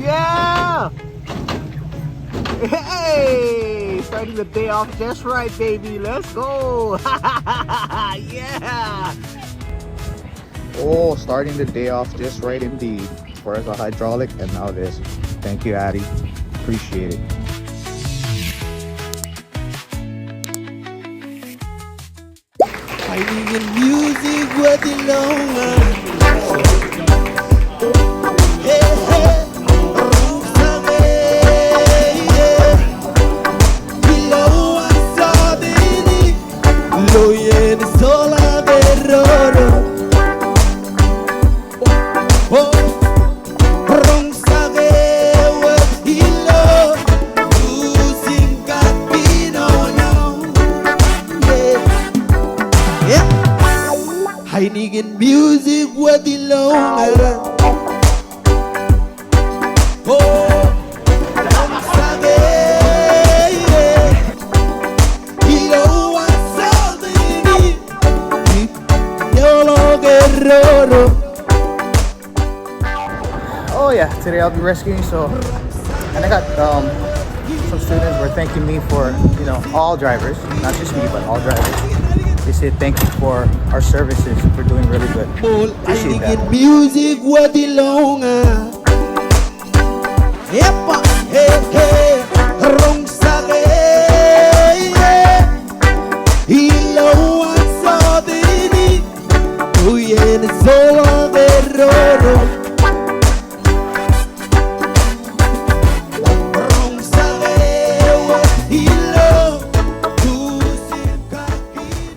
Yeah! Hey! Starting the day off just right, baby. Let's go! Yeah! Oh, starting the day off just right indeed. First a hydraulic and now this. Thank you, Addy. Appreciate it. Finding music working longer. Hey, hey, Rosabe, yeah. Below us all the lo yen sola berroro. Oh, Rosabe, ilo, losing capino, yeah. Hiding in music where the longer. Oh, sabe, yeah. Ilo wasaldini, yolo guerrero. Oh yeah, today I'll be rescuing. So, and I got some students were thanking me for, you know, all drivers, not just me, but all drivers. They said thank you for our services, for doing really good. Appreciate Hiding that. in music where the longer. Epa, hey, hey, wrong sabe, yeah. Ilo wasaldini, yen solo berroro.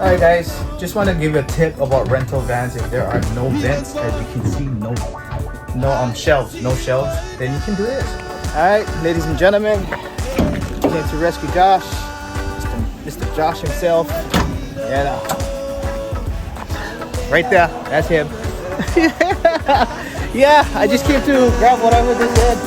Alright guys, just want to give a tip about rental vans. If there are no vents, as you can see, no shelves, then you can do this. Alright, ladies and gentlemen, came to rescue Josh, Mr. Josh himself. Yeah, right there, that's him. Yeah, I just came to grab whatever this is.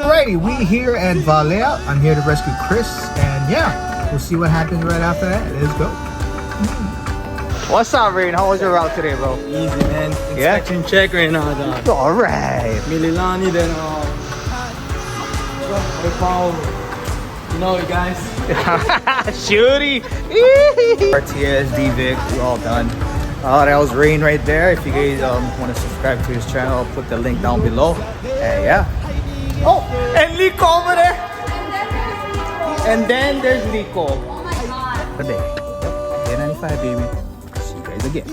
Alrighty, we here at Valea. I'm here to rescue Chris, and yeah, we'll see what happens right after that. Let's go. What's up, Rain? How was your route today, bro? Easy, man. Inspection check right now, dog. Alright. Mililani, then you know it, guys. Shooty. RTS, DVic, we're all done. That was Rain right there. If you guys want to subscribe to his channel, I'll put the link down below. And yeah. Oh, and Lico over there. And then there's Lico. Oh my god. Today. Day 95, baby. See you guys again.